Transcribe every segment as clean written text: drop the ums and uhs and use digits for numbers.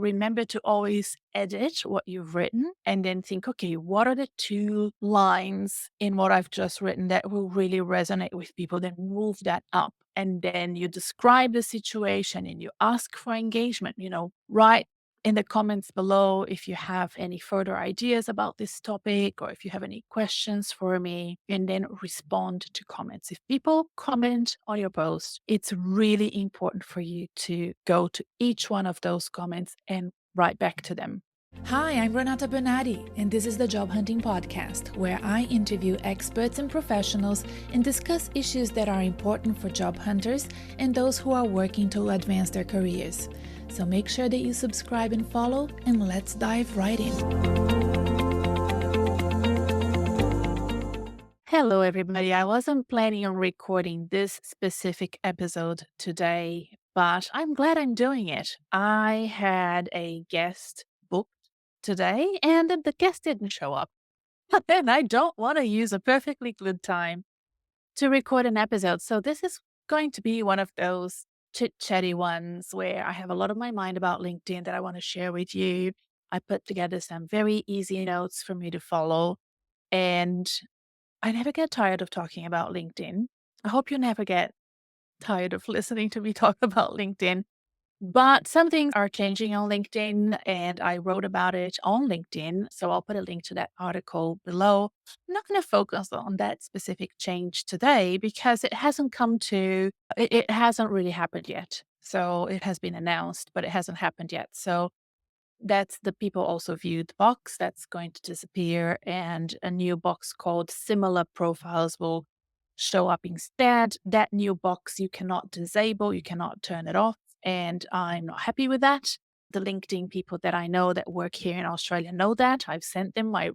remember to always edit what you've written and then think, okay, what are the 2 lines in what I've just written that will really resonate with people? Then move that up. And then you describe the situation and you ask for engagement, write in the comments below if you have any further ideas about this topic or if you have any questions for me, and then respond to comments. If people comment on your post, it's really important for you to go to each one of those comments and write back to them. Hi, I'm Renata Bernardi, and this is the Job Hunting Podcast, where I interview experts and professionals and discuss issues that are important for job hunters and those who are working to advance their careers. So make sure that you subscribe and follow, and let's dive right in. Hello, everybody. I wasn't planning on recording this specific episode today, but I'm glad I'm doing it. I had a guest booked today, and the guest didn't show up. And I don't want to use a perfectly good time to record an episode. So this is going to be one of those chit-chatty ones where I have a lot on my mind about LinkedIn that I want to share with you. I put together some very easy notes for me to follow, and I never get tired of talking about LinkedIn. I hope you never get tired of listening to me talk about LinkedIn. But some things are changing on LinkedIn, and I wrote about it on LinkedIn. So I'll put a link to that article below. I'm not going to focus on that specific change today because it hasn't really happened yet. So it has been announced, but it hasn't happened yet. So that's the people also viewed box that's going to disappear, and a new box called similar profiles will show up instead. That new box you cannot disable, you cannot turn it off, and I'm not happy with that. The LinkedIn people that I know that work here in Australia know that. I've sent them my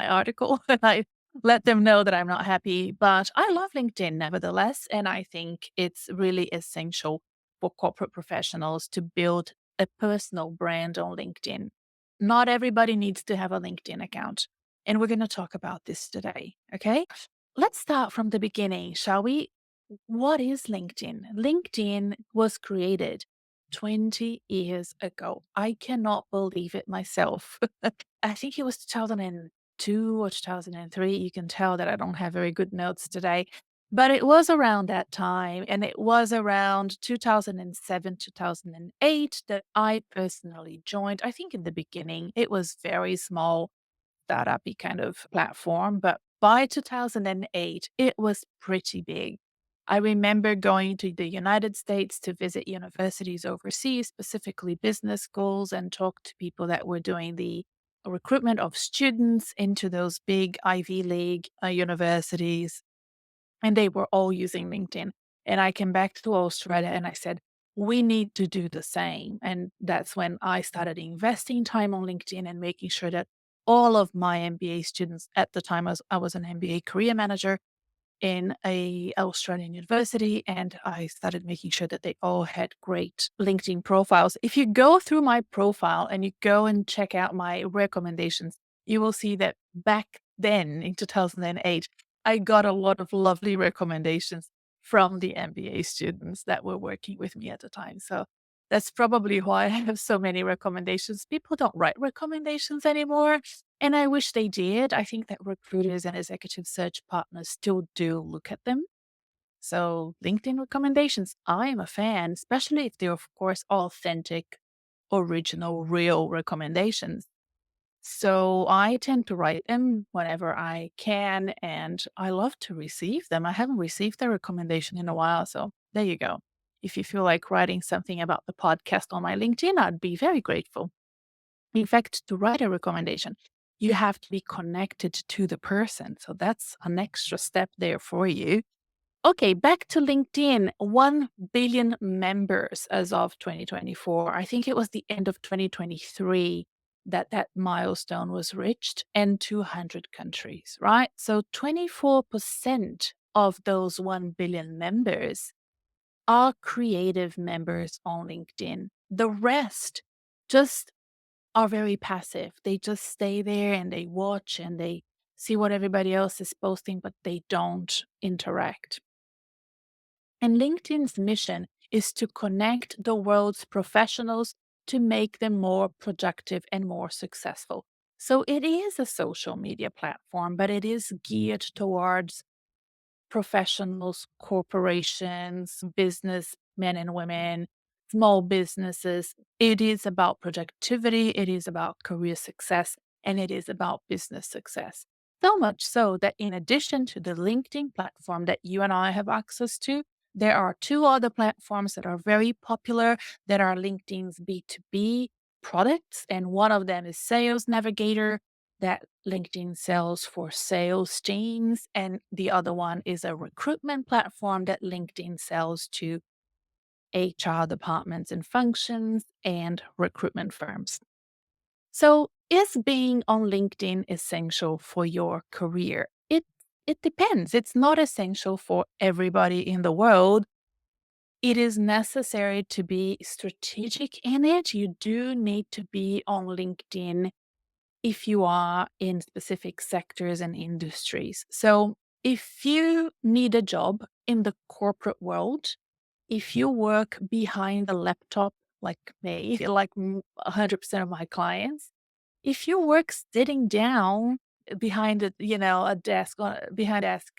article and I let them know that I'm not happy, but I love LinkedIn nevertheless, and I think it's really essential for corporate professionals to build a personal brand on LinkedIn. Not everybody needs to have a LinkedIn account. And we're going to talk about this today. Okay. Let's start from the beginning, shall we? What is LinkedIn? LinkedIn was created 20 years ago. I cannot believe it myself. I think it was 2002 or 2003. You can tell that I don't have very good notes today. But it was around that time, and it was around 2007, 2008 that I personally joined. I think in the beginning, it was very small, startup-y kind of platform, but by 2008, it was pretty big. I remember going to the United States to visit universities overseas, specifically business schools, and talk to people that were doing the recruitment of students into those big Ivy League universities, and they were all using LinkedIn. And I came back to Australia and I said, we need to do the same. And that's when I started investing time on LinkedIn and making sure that all of my MBA students at the time, I was an MBA career manager in a Australian university, and I started making sure that they all had great LinkedIn profiles. If you go through my profile and you go and check out my recommendations, you will see that back then in 2008, I got a lot of lovely recommendations from the MBA students that were working with me at the time. So that's probably why I have so many recommendations. People don't write recommendations anymore, and I wish they did. I think that recruiters and executive search partners still do look at them. So LinkedIn recommendations, I am a fan, especially if they're, of course, authentic, original, real recommendations. So I tend to write them whenever I can, and I love to receive them. I haven't received a recommendation in a while, so there you go. If you feel like writing something about the podcast on my LinkedIn, I'd be very grateful. In fact, to write a recommendation, you have to be connected to the person. So that's an extra step there for you. Okay, back to LinkedIn. 1 billion members as of 2024. I think it was the end of 2023 that milestone was reached, and 200 countries, right? So 24% of those 1 billion members are creative members on LinkedIn. The rest just are very passive. They just stay there and they watch and they see what everybody else is posting, but they don't interact. And LinkedIn's mission is to connect the world's professionals to make them more productive and more successful. So it is a social media platform, but it is geared towards professionals, corporations, business men and women, small businesses. It is about productivity, it is about career success, and it is about business success. So much so that in addition to the LinkedIn platform that you and I have access to, there are two other platforms that are very popular that are LinkedIn's B2B products. And one of them is Sales Navigator that LinkedIn sells for sales teams, and the other one is a recruitment platform that LinkedIn sells to HR departments and functions and recruitment firms. So, is being on LinkedIn essential for your career? It depends. It's not essential for everybody in the world. It is necessary to be strategic in it. You do need to be on LinkedIn if you are in specific sectors and industries. So, if you need a job in the corporate world, if you work behind a laptop like me, like 100% of my clients, if you work sitting down behind a desk, behind a desk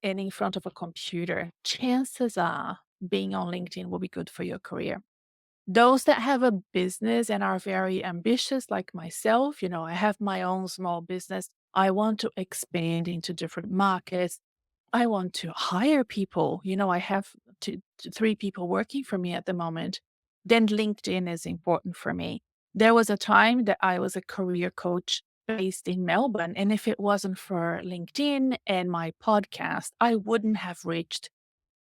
and in front of a computer, chances are being on LinkedIn will be good for your career. Those that have a business and are very ambitious, like myself, I have my own small business. I want to expand into different markets. I want to hire people. I have three people working for me at the moment. Then LinkedIn is important for me. There was a time that I was a career coach based in Melbourne. And if it wasn't for LinkedIn and my podcast, I wouldn't have reached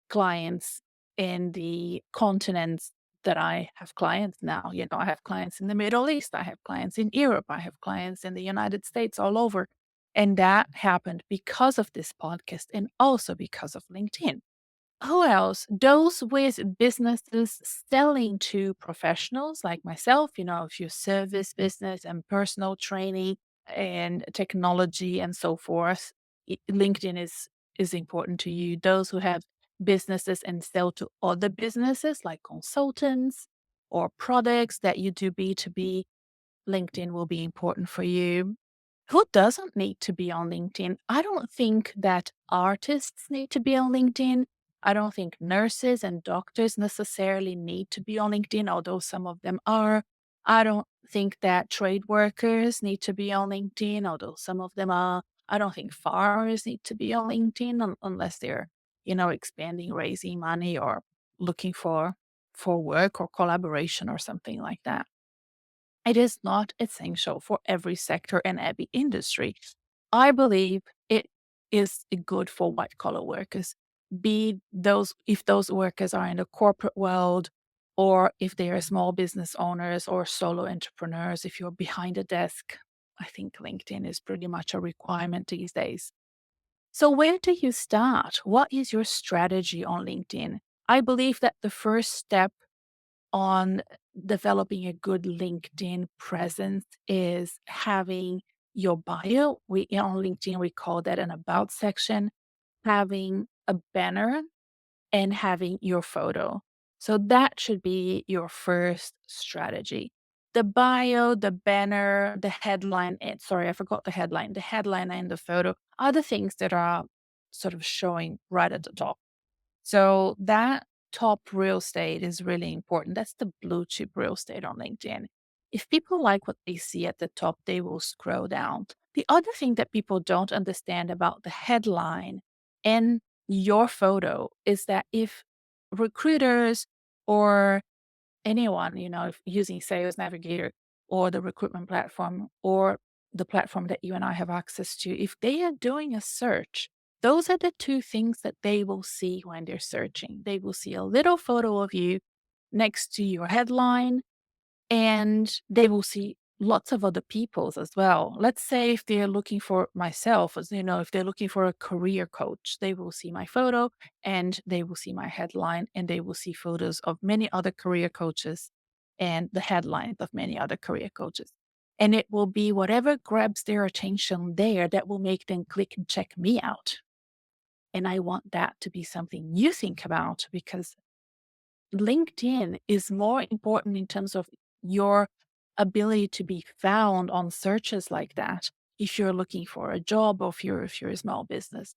clients in the continents that I have clients now. I have clients in the Middle East, I have clients in Europe, I have clients in the United States, all over. And that happened because of this podcast and also because of LinkedIn. Who else? Those with businesses selling to professionals like myself, if you service business and personal training and technology and so forth, LinkedIn is important to you. Those who have businesses and sell to other businesses like consultants or products that you do B2B, LinkedIn will be important for you. Who doesn't need to be on LinkedIn? I don't think that artists need to be on LinkedIn. I don't think nurses and doctors necessarily need to be on LinkedIn, although some of them are. I don't think that trade workers need to be on LinkedIn, although some of them are. I don't think farmers need to be on LinkedIn unless they're, expanding, raising money or looking for work or collaboration or something like that. It is not essential for every sector and every industry. I believe it is good for white collar workers, be those if those workers are in the corporate world or if they are small business owners or solo entrepreneurs, if you're behind a desk. I think LinkedIn is pretty much a requirement these days. So, where do you start? What is your strategy on LinkedIn? I believe that the first step on developing a good LinkedIn presence is having your bio. On LinkedIn, we call that an about section, having a banner and having your photo. So that should be your first strategy. The bio, the banner, the headline, sorry, I forgot the headline. The headline and the photo are the things that are sort of showing right at the top. So that top real estate is really important. That's the blue chip real estate on LinkedIn. If people like what they see at the top, they will scroll down. The other thing that people don't understand about the headline and your photo is that if recruiters or anyone, if using Sales Navigator or the recruitment platform or the platform that you and I have access to, if they are doing a search, those are the two things that they will see when they're searching. They will see a little photo of you next to your headline and they will see lots of other people's as well. Let's say if they're looking for myself, if they're looking for a career coach, they will see my photo and they will see my headline and they will see photos of many other career coaches and the headlines of many other career coaches. And it will be whatever grabs their attention there that will make them click and check me out. And I want that to be something you think about because LinkedIn is more important in terms of your ability to be found on searches like that, if you're looking for a job or if you're a small business,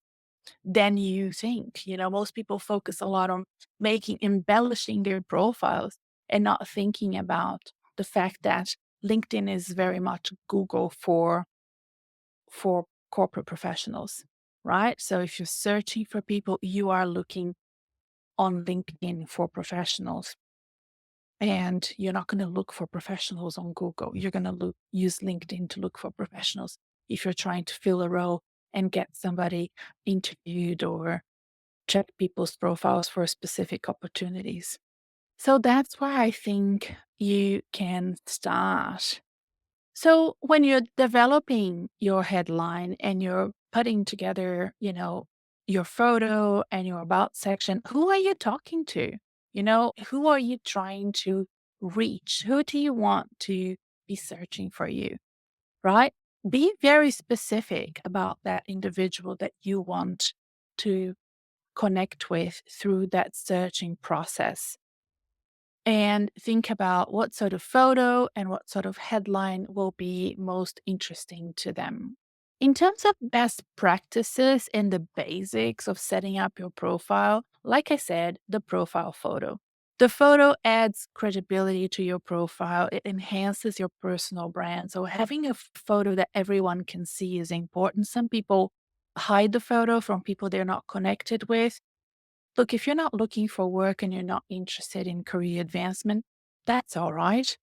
than you think. Most people focus a lot on embellishing their profiles and not thinking about the fact that LinkedIn is very much Google for corporate professionals, right? So if you're searching for people, you are looking on LinkedIn for professionals. And you're not going to look for professionals on Google. You're going to use LinkedIn to look for professionals if you're trying to fill a role and get somebody interviewed or check people's profiles for specific opportunities. So that's where I think you can start. So when you're developing your headline and you're putting together, your photo and your about section, who are you talking to? Who are you trying to reach? Who do you want to be searching for you? Right? Be very specific about that individual that you want to connect with through that searching process. And think about what sort of photo and what sort of headline will be most interesting to them. In terms of best practices and the basics of setting up your profile, like I said, the profile photo. The photo adds credibility to your profile. It enhances your personal brand. So having a photo that everyone can see is important. Some people hide the photo from people they're not connected with. Look, if you're not looking for work and you're not interested in career advancement, that's all right.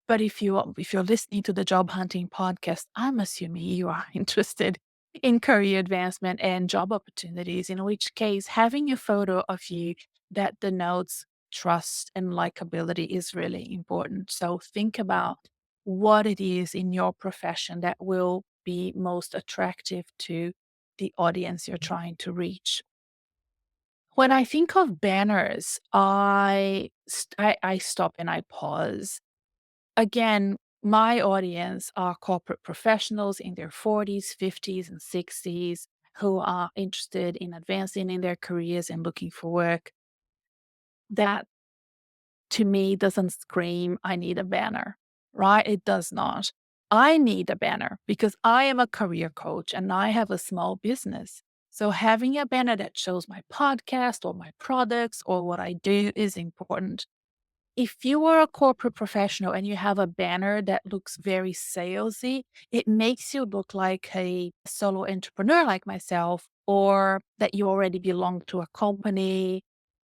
But if you're listening to the job hunting podcast, I'm assuming you are interested in career advancement and job opportunities, in which case having a photo of you that denotes trust and likability is really important. So think about what it is in your profession that will be most attractive to the audience you're trying to reach. When I think of banners, I stop and I pause. Again, my audience are corporate professionals in their 40s, 50s, and 60s who are interested in advancing in their careers and looking for work. That to me doesn't scream, I need a banner, right? It does not. I need a banner because I am a career coach and I have a small business. So having a banner that shows my podcast or my products or what I do is important. If you are a corporate professional and you have a banner that looks very salesy, it makes you look like a solo entrepreneur like myself, or that you already belong to a company,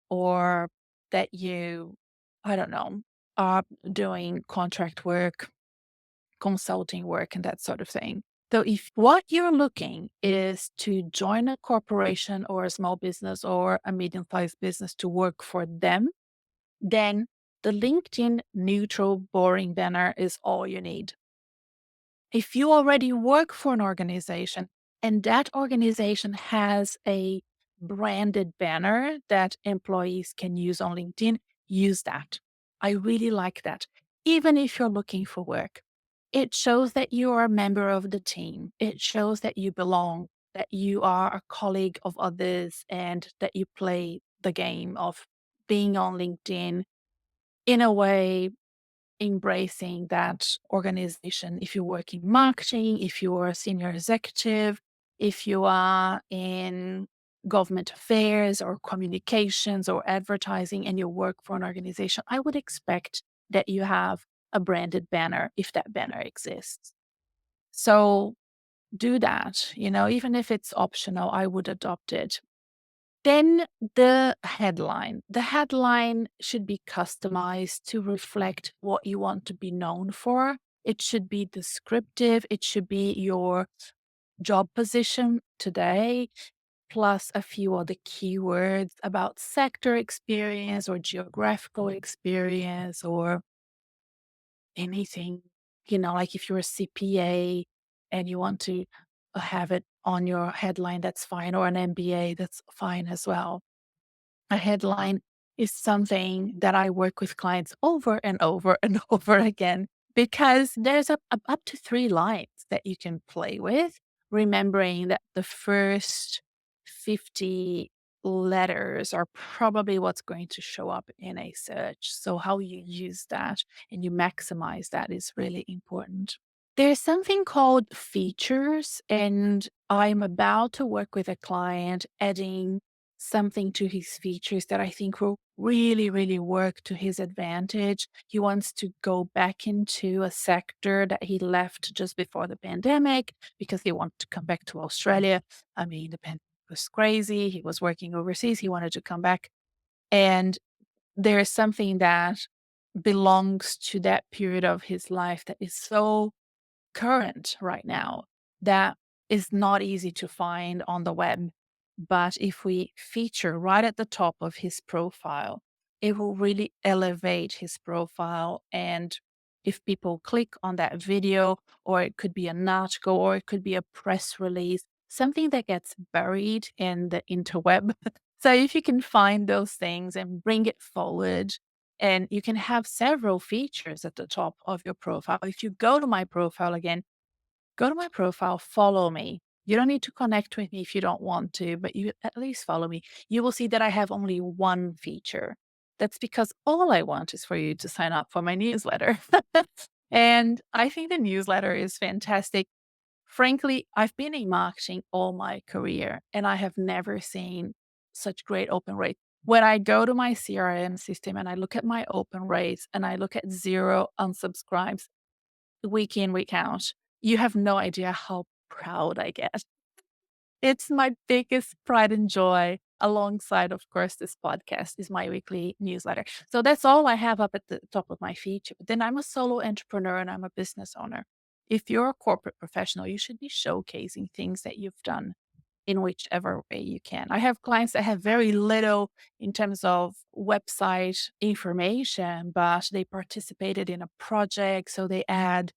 or that you, I don't know, are doing contract work, consulting work, and that sort of thing. So if what you're looking is to join a corporation or a small business or a medium-sized business to work for them, then the LinkedIn neutral boring banner is all you need. If you already work for an organization and that organization has a branded banner that employees can use on LinkedIn, use that. I really like that. Even if you're looking for work, it shows that you are a member of the team. It shows that you belong, that you are a colleague of others, and that you play the game of being on LinkedIn in a way, embracing that organization. If you work in marketing, if you are a senior executive, if you are in government affairs or communications or advertising and you work for an organization, I would expect that you have a branded banner if that banner exists. So do that, even if it's optional, I would adopt it. Then the headline. The headline should be customized to reflect what you want to be known for. It should be descriptive. It should be your job position today, plus a few other keywords about sector experience or geographical experience or anything, like if you're a CPA and you want to have it on your headline, that's fine, or an MBA, that's fine as well. A headline is something that I work with clients over and over and over again because there's up to 3 lines that you can play with, remembering that the first 50 letters are probably what's going to show up in a search. So, how you use that and you maximize that is really important. There's something called features, and I'm about to work with a client adding something to his features that I think will really, really work to his advantage. He wants to go back into a sector that he left just before the pandemic because he wanted to come back to Australia. I mean, the pandemic was crazy. He was working overseas. He wanted to come back. And there is something that belongs to that period of his life that is so current right now that is not easy to find on the web. But if we feature right at the top of his profile, it will really elevate his profile. And if people click on that video, or it could be an article, or it could be a press release, something that gets buried in the interweb. So if you can find those things and bring it forward, and you can have several features at the top of your profile. If you go to my profile again, go to my profile, follow me. You don't need to connect with me if you don't want to, but you at least follow me. You will see that I have only one feature. That's because all I want is for you to sign up for my newsletter. And I think the newsletter is fantastic. Frankly, I've been in marketing all my career and I have never seen such great open rates. When I go to my CRM system and I look at my open rates and I look at zero unsubscribes week in, week out, you have no idea how proud I get. It's my biggest pride and joy alongside, of course, this podcast is my weekly newsletter. So that's all I have up at the top of my feed. But then I'm a solo entrepreneur and I'm a business owner. If you're a corporate professional, you should be showcasing things that you've done in whichever way you can. I have clients that have very little in terms of website information, but they participated in a project. So they add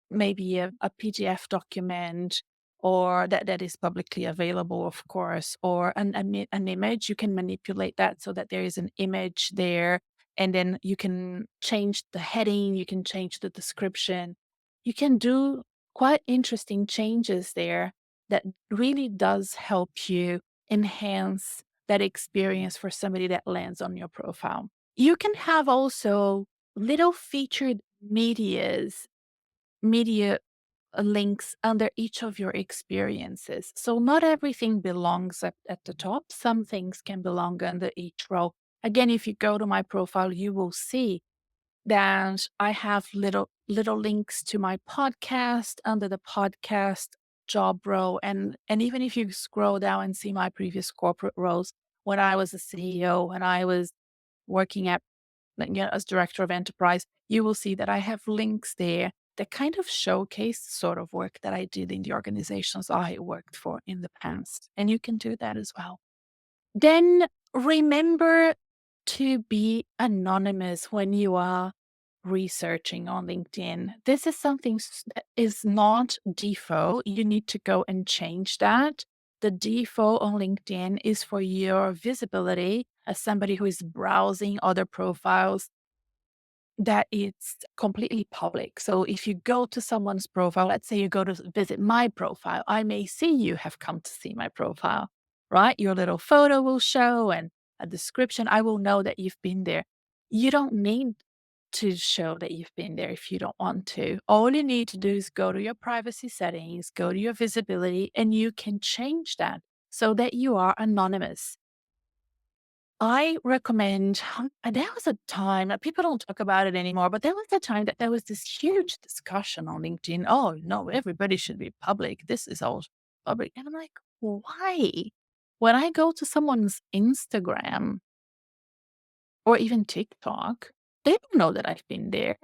maybe a PDF document or that is publicly available, of course, or an image. You can manipulate that so that there is an image there, and then you can change the heading, you can change the description. You can do quite interesting changes there that really does help you enhance that experience for somebody that lands on your profile. You can have also little featured media links under each of your experiences. So not everything belongs at the top. Some things can belong under each row. Again, if you go to my profile, you will see that I have little links to my podcast under the podcast job row. And even if you scroll down and see my previous corporate roles, when I was a CEO, when I was working at as director of enterprise, you will see that I have links there that kind of showcase the sort of work that I did in the organizations I worked for in the past. And you can do that as well. Then remember to be anonymous when you are researching on LinkedIn. This is something that is not default. You need to go and change that. The default on LinkedIn is for your visibility as somebody who is browsing other profiles that it's completely public. So if you go to someone's profile, let's say you go to visit my profile, I may see you have come to see my profile, right? Your little photo will show and a description. I will know that you've been there. You don't need to show that you've been there if you don't want to. All you need to do is go to your privacy settings, go to your visibility, and you can change that so that you are anonymous. I recommend, and there was a time that people don't talk about it anymore, but there was a time that there was this huge discussion on LinkedIn. Oh, no, everybody should be public. This is all public. And I'm like, why? When I go to someone's Instagram or even TikTok, they don't know that I've been there.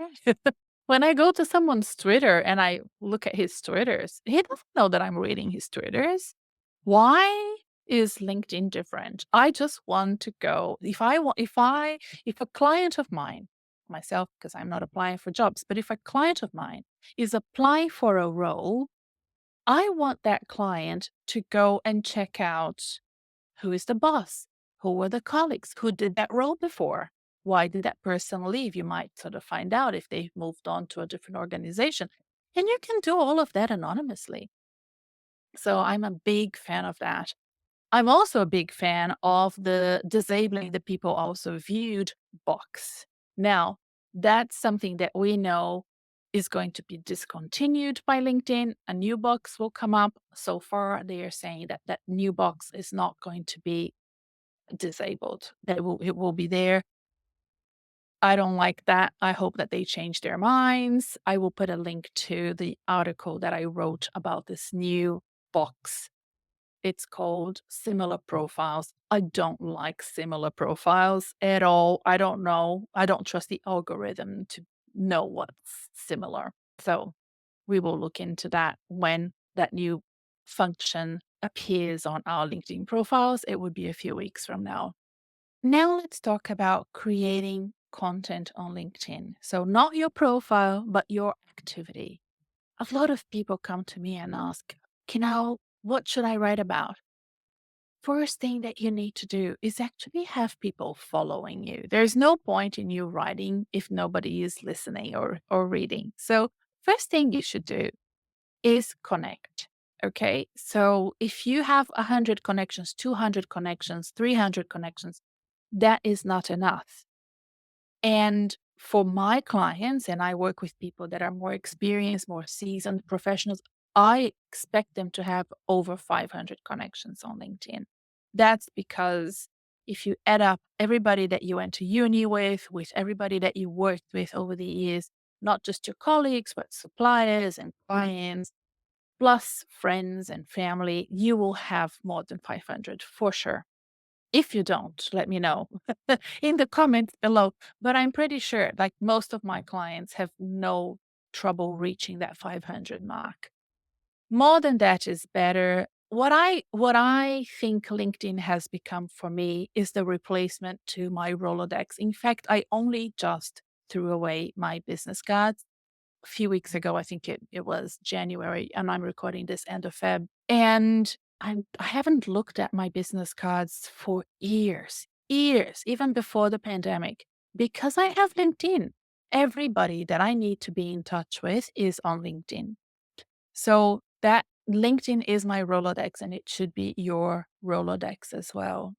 When I go to someone's Twitter and I look at his Twitters, he doesn't know that I'm reading his Twitters. Why is LinkedIn different? I just want to go. If a client of mine, myself, because I'm not applying for jobs, but if a client of mine is applying for a role, I want that client to go and check out who is the boss, who were the colleagues, who did that role before. Why did that person leave? You might sort of find out if they moved on to a different organization. And you can do all of that anonymously. So I'm a big fan of that. I'm also a big fan of the disabling the people also viewed box. Now, that's something that we know is going to be discontinued by LinkedIn. A new box will come up. So far, they are saying that that new box is not going to be disabled. That it will be there. I don't like that. I hope that they change their minds. I will put a link to the article that I wrote about this new box. It's called Similar Profiles. I don't like similar profiles at all. I don't know. I don't trust the algorithm to know what's similar. So we will look into that when that new function appears on our LinkedIn profiles. It would be a few weeks from now. Now let's talk about creating content on LinkedIn. So not your profile, but your activity. A lot of people come to me and ask, what should I write about? First thing that you need to do is actually have people following you. There's no point in you writing if nobody is listening or reading. So first thing you should do is connect. Okay. So if you have 100 connections, 200 connections, 300 connections, that is not enough. And for my clients, and I work with people that are more experienced, more seasoned professionals, I expect them to have over 500 connections on LinkedIn. That's because if you add up everybody that you went to uni with everybody that you worked with over the years, not just your colleagues, but suppliers and clients, plus friends and family, you will have more than 500 for sure. If you don't, let me know in the comments below. But I'm pretty sure, like most of my clients have no trouble reaching that 500 mark. More than that is better. What I think LinkedIn has become for me is the replacement to my Rolodex. In fact, I only just threw away my business cards a few weeks ago. I think it was January, and I'm recording this end of Feb. And I haven't looked at my business cards for years, even before the pandemic, because I have LinkedIn. Everybody that I need to be in touch with is on LinkedIn. So that LinkedIn is my Rolodex, and it should be your Rolodex as well.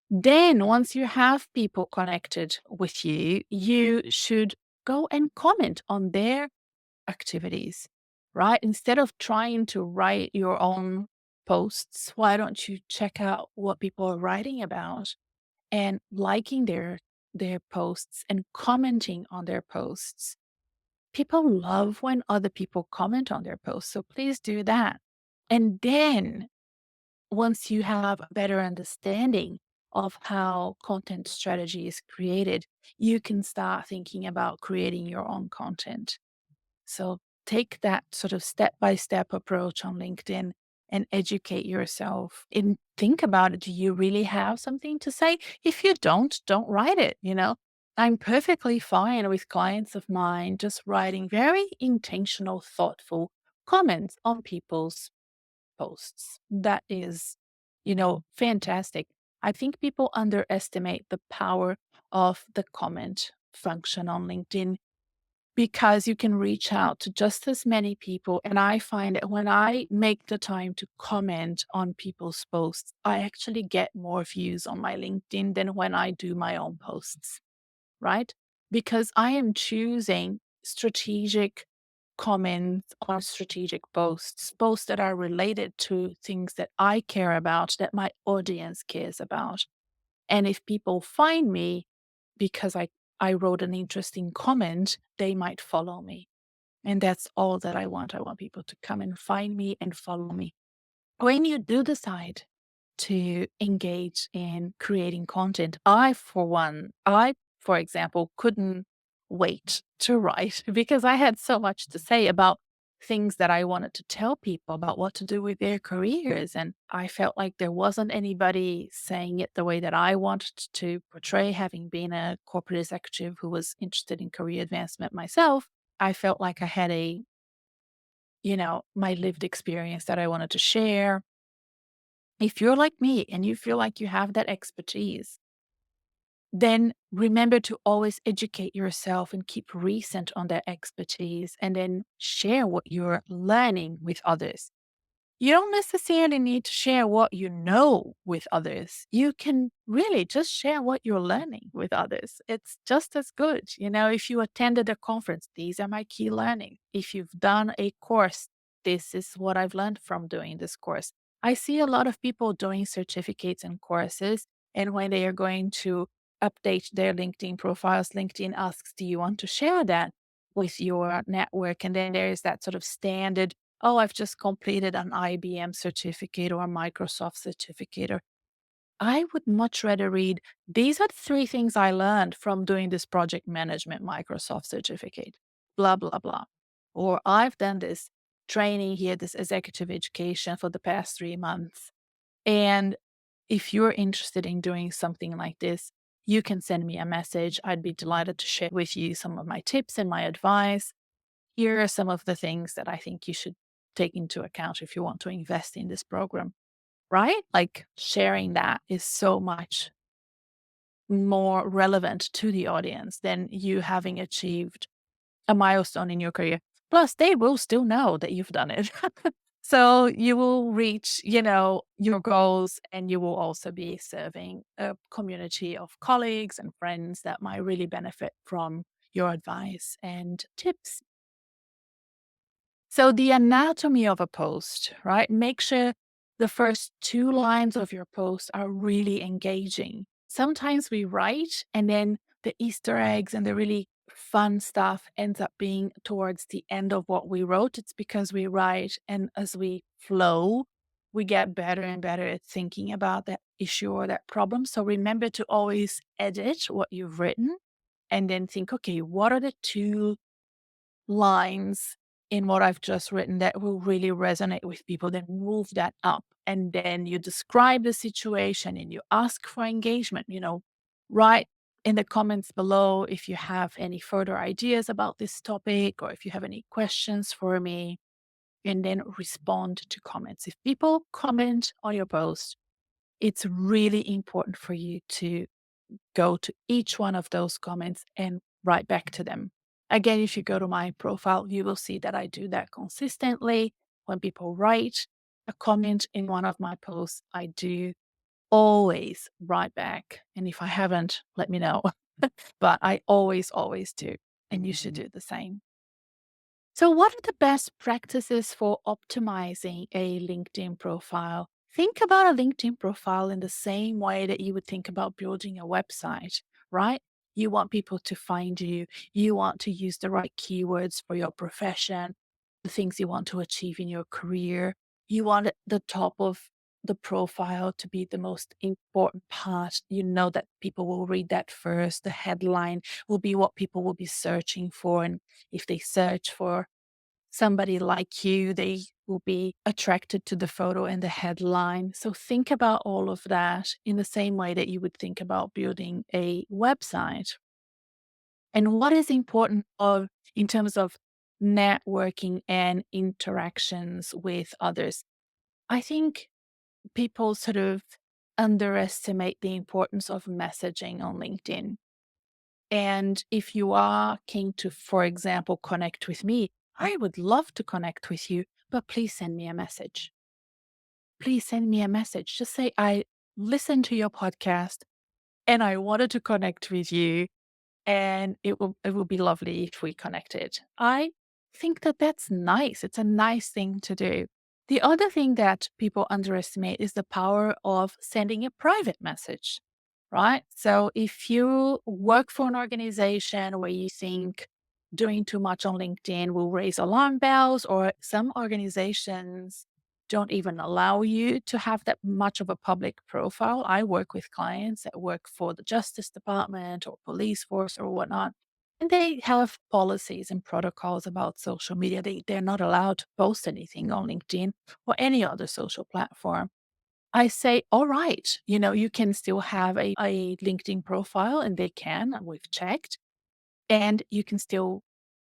Then once you have people connected with you, you should go and comment on their activities, right? Instead of trying to write your own posts, why don't you check out what people are writing about and liking their posts and commenting on their posts? People love when other people comment on their posts, so please do that. And then once you have a better understanding of how content strategy is created, you can start thinking about creating your own content. So take that sort of step by step approach on LinkedIn and educate yourself and think about it. Do you really have something to say? If you don't write it. I'm perfectly fine with clients of mine just writing very intentional, thoughtful comments on people's posts. That is fantastic. I think people underestimate the power of the comment function on LinkedIn because you can reach out to just as many people. And I find that when I make the time to comment on people's posts, I actually get more views on my LinkedIn than when I do my own posts, right? Because I am choosing strategic comments on strategic posts, posts that are related to things that I care about, that my audience cares about. And if people find me because I wrote an interesting comment, they might follow me. And that's all that I want. I want people to come and find me and follow me. When you do decide to engage in creating content, for example, couldn't wait to write because I had so much to say about things that I wanted to tell people about what to do with their careers. And I felt like there wasn't anybody saying it the way that I wanted to portray, having been a corporate executive who was interested in career advancement myself. I felt like I had my lived experience that I wanted to share. If you're like me and you feel like you have that expertise, then remember to always educate yourself and keep recent on that expertise and then share what you're learning with others. You don't necessarily need to share what you know with others. You can really just share what you're learning with others. It's just as good. If you attended a conference, these are my key learning. If you've done a course, this is what I've learned from doing this course. I see a lot of people doing certificates and courses, and when they are going to update their LinkedIn profiles, LinkedIn asks, do you want to share that with your network? And then there is that sort of standard, oh, I've just completed an IBM certificate or a Microsoft certificate. Or I would much rather read, these are the three things I learned from doing this project management Microsoft certificate, blah, blah, blah. Or I've done this training here, this executive education for the past 3 months. And if you're interested in doing something like this, you can send me a message. I'd be delighted to share with you some of my tips and my advice. Here are some of the things that I think you should take into account if you want to invest in this program, right? Like sharing that is so much more relevant to the audience than you having achieved a milestone in your career. Plus, they will still know that you've done it. So you will reach, your goals, and you will also be serving a community of colleagues and friends that might really benefit from your advice and tips. So the anatomy of a post, right? Make sure the first two lines of your post are really engaging. Sometimes we write and then the Easter eggs and the really fun stuff ends up being towards the end of what we wrote. It's because we write, and as we flow, we get better and better at thinking about that issue or that problem. So remember to always edit what you've written and then think, okay, what are the two lines in what I've just written that will really resonate with people, then move that up. And then you describe the situation and you ask for engagement, write in the comments below if you have any further ideas about this topic or if you have any questions for me, and then respond to comments. If people comment on your post, it's really important for you to go to each one of those comments and write back to them. Again, if you go to my profile, you will see that I do that consistently. When people write a comment in one of my posts, I do always write back. And if I haven't, let me know. But I always, always do. And you should do the same. So, what are the best practices for optimizing a LinkedIn profile? Think about a LinkedIn profile in the same way that you would think about building a website, right? You want people to find you. You want to use the right keywords for your profession, the things you want to achieve in your career. You want the top of the profile to be the most important part. You know that people will read that first. The headline will be what people will be searching for. And if they search for somebody like you, they will be attracted to the photo and the headline. So think about all of that in the same way that you would think about building a website. And what is important in terms of networking and interactions with others? I think people sort of underestimate the importance of messaging on LinkedIn. And if you are keen to, for example, connect with me, I would love to connect with you, but please send me a message. Please send me a message. Just say, I listened to your podcast and I wanted to connect with you, and it will be lovely if we connected. I think that that's nice. It's a nice thing to do. The other thing that people underestimate is the power of sending a private message, right? So if you work for an organization where you think doing too much on LinkedIn will raise alarm bells, or some organizations don't even allow you to have that much of a public profile. I work with clients that work for the Justice Department or police force or whatnot, and they have policies and protocols about social media. They're not allowed to post anything on LinkedIn or any other social platform. I say, all right, you can still have a LinkedIn profile, and they can, and we've checked, and you can still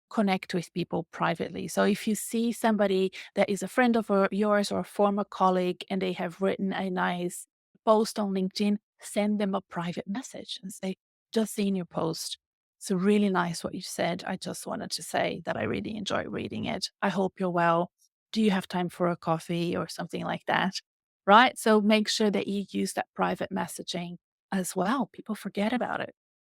connect with people privately. So if you see somebody that is a friend of yours or a former colleague and they have written a nice post on LinkedIn, send them a private message and say, just seen your post. It's really nice what you said. I just wanted to say that I really enjoy reading it. I hope you're well. do you have time for a coffee or something like that? Right? So make sure that you use that private messaging as well. People forget about it.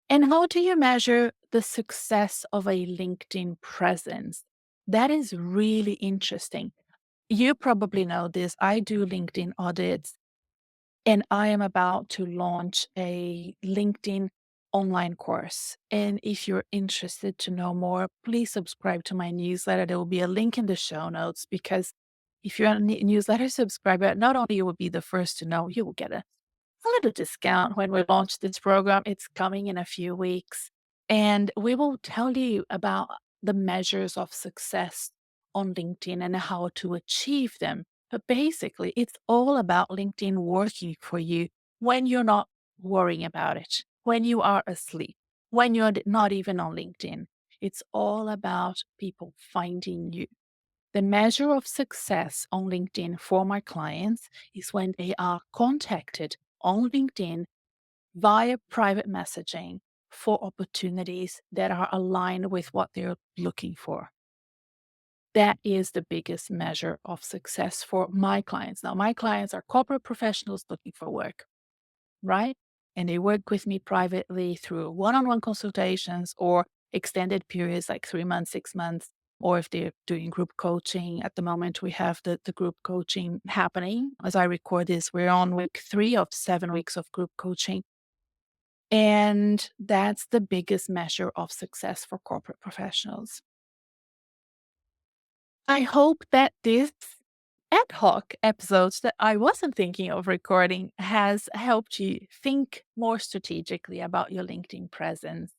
And how do you measure the success of a LinkedIn presence? That is really interesting. You probably know this. I do LinkedIn audits, and I am about to launch a LinkedIn online course. And if you're interested to know more, please subscribe to my newsletter. There will be a link in the show notes because if you're a newsletter subscriber, not only you will be the first to know, you will get a little discount when we launch this program. It's coming in a few weeks. And we will tell you about the measures of success on LinkedIn and how to achieve them. But basically, it's all about LinkedIn working for you when you're not worrying about it, when you are asleep, when you're not even on LinkedIn. It's all about people finding you. The measure of success on LinkedIn for my clients is when they are contacted on LinkedIn via private messaging for opportunities that are aligned with what they're looking for. That is the biggest measure of success for my clients. Now, my clients are corporate professionals looking for work, right? And they work with me privately through one on one consultations or extended periods like 3 months, 6 months, or if they're doing group coaching. At the moment, we have the group coaching happening. As I record this, we're on week 3 of 7 weeks of group coaching. And that's the biggest measure of success for corporate professionals. I hope that this ad hoc episodes that I wasn't thinking of recording has helped you think more strategically about your LinkedIn presence.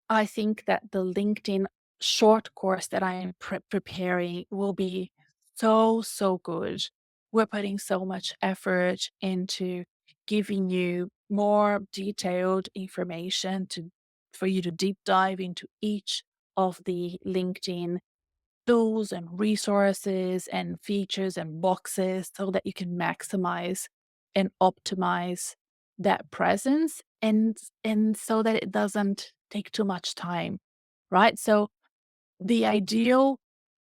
I think that the LinkedIn short course that I am preparing will be so, so good. We're putting so much effort into giving you more detailed information for you to deep dive into each of the LinkedIn tools and resources and features and boxes so that you can maximize and optimize that presence and so that it doesn't take too much time, right? So the ideal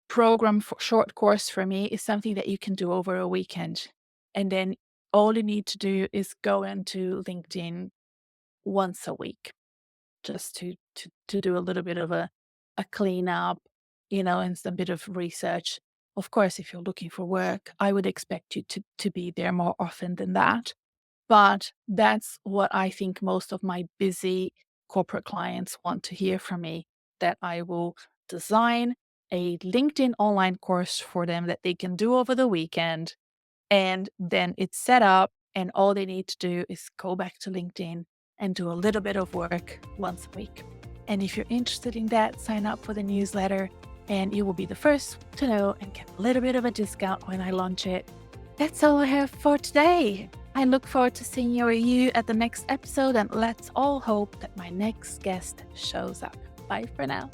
program for short course for me is something that you can do over a weekend. And then all you need to do is go into LinkedIn once a week just to do a little bit of a cleanup, and some bit of research. Of course, if you're looking for work, I would expect you to be there more often than that. But that's what I think most of my busy corporate clients want to hear from me, that I will design a LinkedIn online course for them that they can do over the weekend. And then it's set up, and all they need to do is go back to LinkedIn and do a little bit of work once a week. And if you're interested in that, sign up for the newsletter, and you will be the first to know and get a little bit of a discount when I launch it. That's all I have for today. I look forward to seeing you at the next episode, and let's all hope that my next guest shows up. Bye for now.